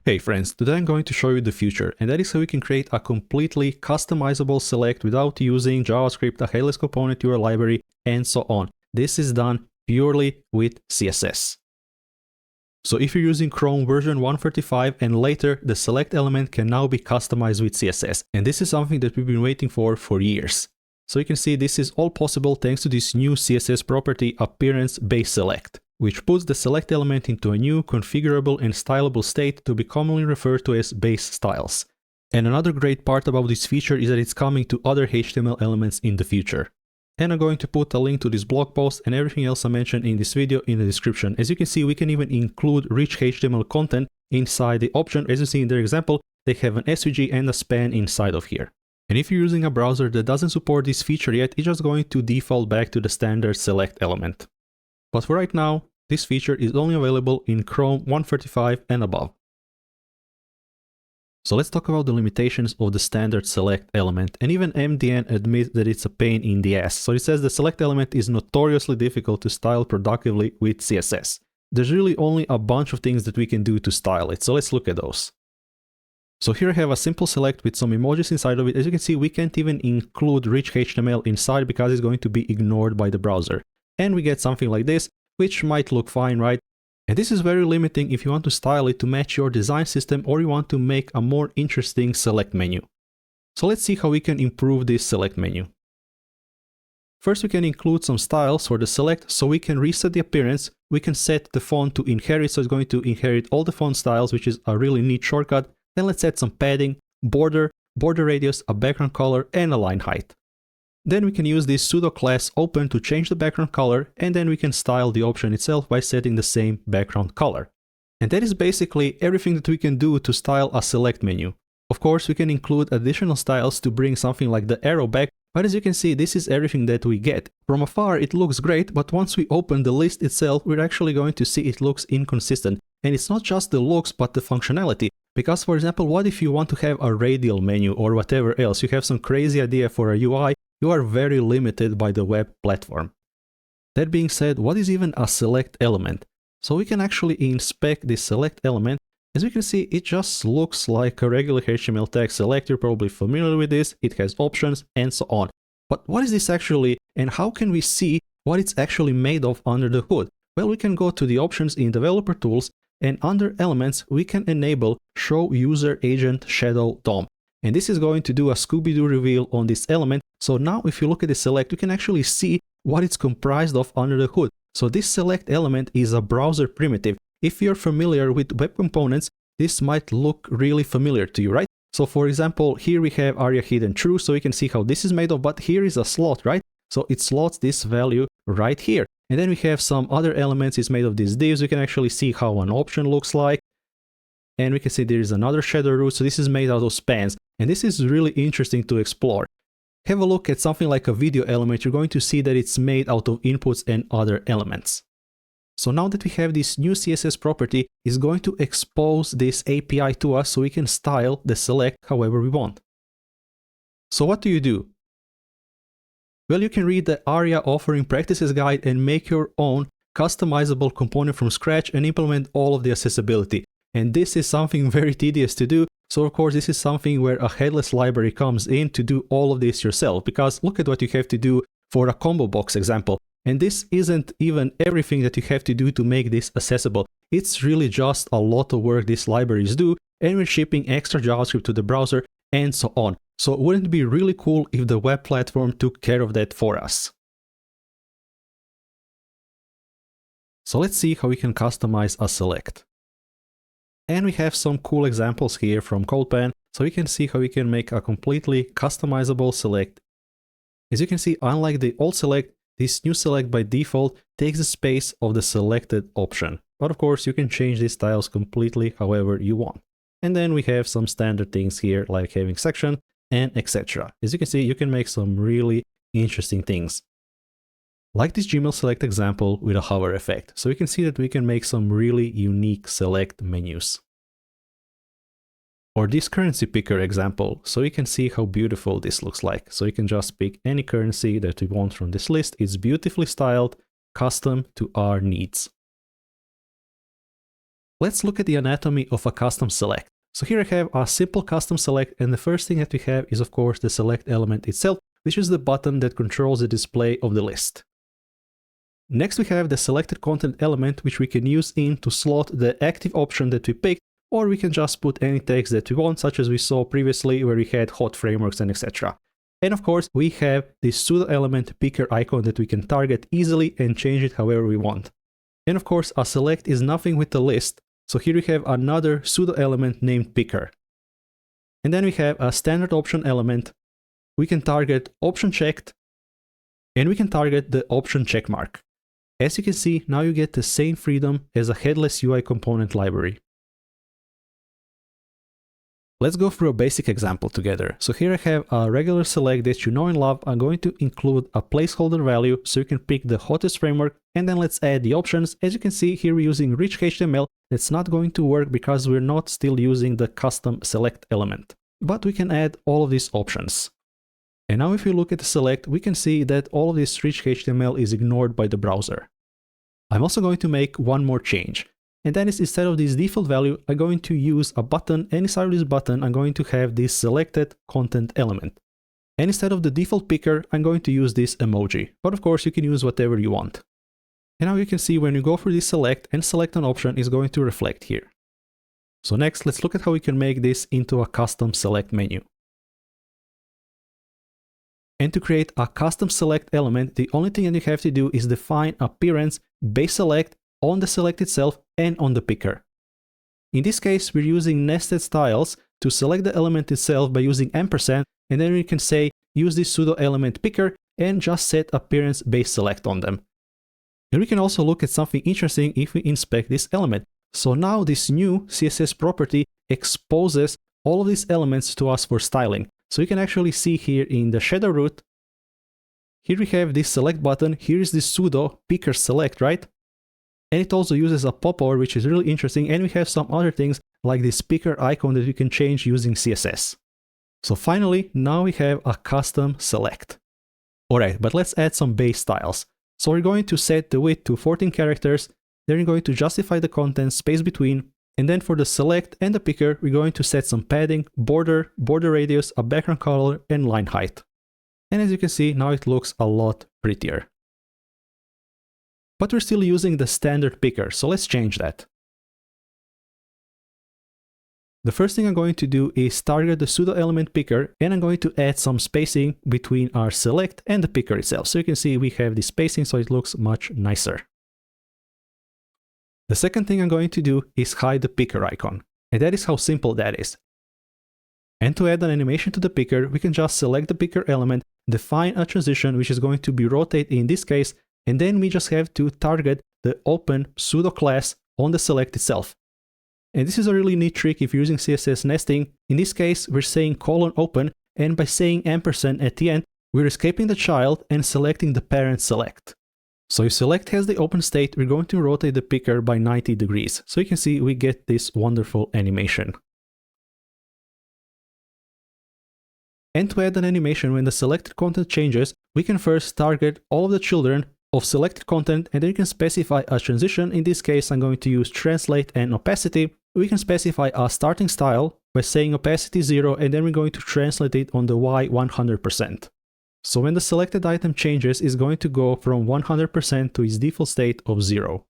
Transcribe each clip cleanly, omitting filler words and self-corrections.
Hey friends, today I'm going to show you the future, and that is how we can create a completely customizable select without using JavaScript, a headless component to your library, and so on. This is done purely with CSS. So if you're using Chrome version 135 and later, the select element can now be customized with CSS. And this is something that we've been waiting for years. So you can see this is all possible thanks to this new CSS property, appearance base select, which puts the select element into a new configurable and stylable state to be commonly referred to as base styles. And another great part about this feature is that it's coming to other HTML elements in the future. And I'm going to put a link to this blog post and everything else I mentioned in this video in the description. As you can see, we can even include rich HTML content inside the option. As you see in their example, they have an SVG and a span inside of here. And if you're using a browser that doesn't support this feature yet, it's just going to default back to the standard select element. But for right now, this feature is only available in Chrome 135 and above. So let's talk about the limitations of the standard select element, and even MDN admits that it's a pain in the ass. So it says the select element is notoriously difficult to style productively with CSS. There's really only a bunch of things that we can do to style it, so let's look at those. So here I have a simple select with some emojis inside of it. As you can see, we can't even include rich HTML inside because it's going to be ignored by the browser. And we get something like this, which might look fine, right? And this is very limiting if you want to style it to match your design system or you want to make a more interesting select menu. So let's see how we can improve this select menu. First, we can include some styles for the select, so we can reset the appearance. We can set the font to inherit, so it's going to inherit all the font styles, which is a really neat shortcut. Then let's add some padding, border radius, a background color, and a line height. Then we can use this pseudo class open to change the background color, and then we can style the option itself by setting the same background color. And that is basically everything that we can do to style a select menu. Of course, we can include additional styles to bring something like the arrow back, but as you can see, this is everything that we get. From afar, it looks great, but once we open the list itself, we're actually going to see it looks inconsistent. And it's not just the looks, but the functionality. Because, for example, what if you want to have a radial menu or whatever else? You have some crazy idea for a UI, you are very limited by the web platform. That being said, what is even a select element? So we can actually inspect this select element. As we can see, it just looks like a regular HTML tag select. You're probably familiar with this. It has options and so on. But what is this actually, and how can we see what it's actually made of under the hood? Well, we can go to the options in developer tools, and under elements, we can enable show user agent shadow DOM. And this is going to do a Scooby-Doo reveal on this element. So now if you look at the select, you can actually see what it's comprised of under the hood. So this select element is a browser primitive. If you're familiar with web components, this might look really familiar to you, right? So for example, here we have aria hidden true, so you can see how this is made of, but here is a slot, right? So it slots this value right here. And then we have some other elements, it's made of these divs. You can actually see how an option looks like. And we can see there is another shadow root, so this is made out of spans. And this is really interesting to explore. Have a look at something like a video element, you're going to see that it's made out of inputs and other elements. So now that we have this new CSS property, it's going to expose this API to us so we can style the select however we want. So what do? Well, you can read the ARIA offering practices guide and make your own customizable component from scratch and implement all of the accessibility. And this is something very tedious to do. So of course, this is something where a headless library comes in to do all of this yourself, because look at what you have to do for a combo box example. And this isn't even everything that you have to do to make this accessible. It's really just a lot of work these libraries do, and we're shipping extra JavaScript to the browser and so on. So wouldn't it be really cool if the web platform took care of that for us? So let's see how we can customize a select. And we have some cool examples here from CodePen, so we can see how we can make a completely customizable select. As you can see, unlike the old select, this new select by default takes the space of the selected option. But of course, you can change these styles completely however you want. And then we have some standard things here, like having section and etc. As you can see, you can make some really interesting things. Like this Gmail select example with a hover effect. So we can see that we can make some really unique select menus. Or this currency picker example, so you can see how beautiful this looks like. So you can just pick any currency that we want from this list. It's beautifully styled, custom to our needs. Let's look at the anatomy of a custom select. So here I have a simple custom select, and the first thing that we have is of course the select element itself, which is the button that controls the display of the list. Next we have the selected content element, which we can use to slot the active option that we picked, or we can just put any text that we want, such as we saw previously where we had hot frameworks and etc. And of course we have this pseudo element picker icon that we can target easily and change it however we want. And of course a select is nothing with the list, so here we have another pseudo element named picker. And then we have a standard option element. We can target option checked, and we can target the option checkmark. As you can see, now you get the same freedom as a headless UI component library. Let's go through a basic example together. So here I have a regular select that you know and love. I'm going to include a placeholder value so you can pick the hottest framework, and then let's add the options. As you can see here, we're using rich HTML. That's not going to work because we're not still using the custom select element. But we can add all of these options. And now if you look at the select, we can see that all of this rich HTML is ignored by the browser. I'm also going to make one more change. And that is, instead of this default value, I'm going to use a button, and inside of this button, I'm going to have this selected content element. And instead of the default picker, I'm going to use this emoji. But of course, you can use whatever you want. And now you can see when you go for this select and select an option, is going to reflect here. So next, let's look at how we can make this into a custom select menu. And to create a custom select element, the only thing that you have to do is define appearance base select on the select itself and on the picker. In this case, we're using nested styles to select the element itself by using ampersand, and then we can say use this pseudo element picker and just set appearance base select on them. And we can also look at something interesting if we inspect this element. So now this new CSS property exposes all of these elements to us for styling. So you can actually see here in the shadow root, here we have this select button, here is this pseudo picker select, right? And it also uses a popover, which is really interesting, and we have some other things like this picker icon that we can change using CSS. So finally, now we have a custom select. Alright, but let's add some base styles. So we're going to set the width to 14 characters, then we're going to justify the content, space between, and then for the select and the picker, we're going to set some padding, border radius, a background color, and line height. And as you can see, now it looks a lot prettier. But we're still using the standard picker, so let's change that. The first thing I'm going to do is target the pseudo element picker, and I'm going to add some spacing between our select and the picker itself. So you can see we have this spacing, so it looks much nicer. The second thing I'm going to do is hide the picker icon, and that is how simple that is. And to add an animation to the picker, we can just select the picker element, define a transition which is going to be rotate in this case, and then we just have to target the open pseudo class on the select itself. And this is a really neat trick if you're using CSS nesting. In this case, we're saying :open, and by saying ampersand at the end, we're escaping the child and selecting the parent select. So if select has the open state, we're going to rotate the picker by 90 degrees. So you can see we get this wonderful animation. And to add an animation when the selected content changes, we can first target all of the children of selected content, and then you can specify a transition. In this case, I'm going to use translate and opacity. We can specify a starting style by saying opacity 0, and then we're going to translate it on the Y 100%. So when the selected item changes, it's going to go from 100% to its default state of 0.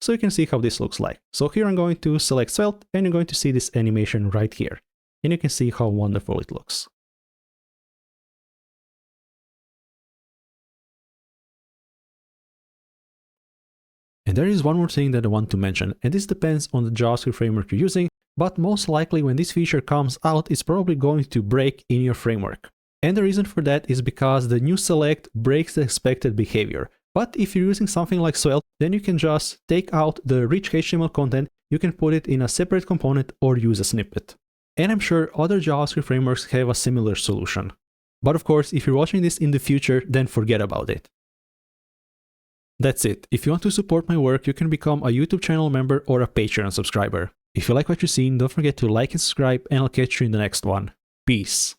So you can see how this looks like. So here I'm going to select svelte, and you're going to see this animation right here. And you can see how wonderful it looks. And there is one more thing that I want to mention, and this depends on the JavaScript framework you're using, but most likely when this feature comes out, it's probably going to break in your framework. And the reason for that is because the new select breaks the expected behavior. But if you're using something like Svelte, then you can just take out the rich HTML content, you can put it in a separate component or use a snippet. And I'm sure other JavaScript frameworks have a similar solution. But of course, if you're watching this in the future, then forget about it. That's it. If you want to support my work, you can become a YouTube channel member or a Patreon subscriber. If you like what you've seen, don't forget to like and subscribe, and I'll catch you in the next one. Peace.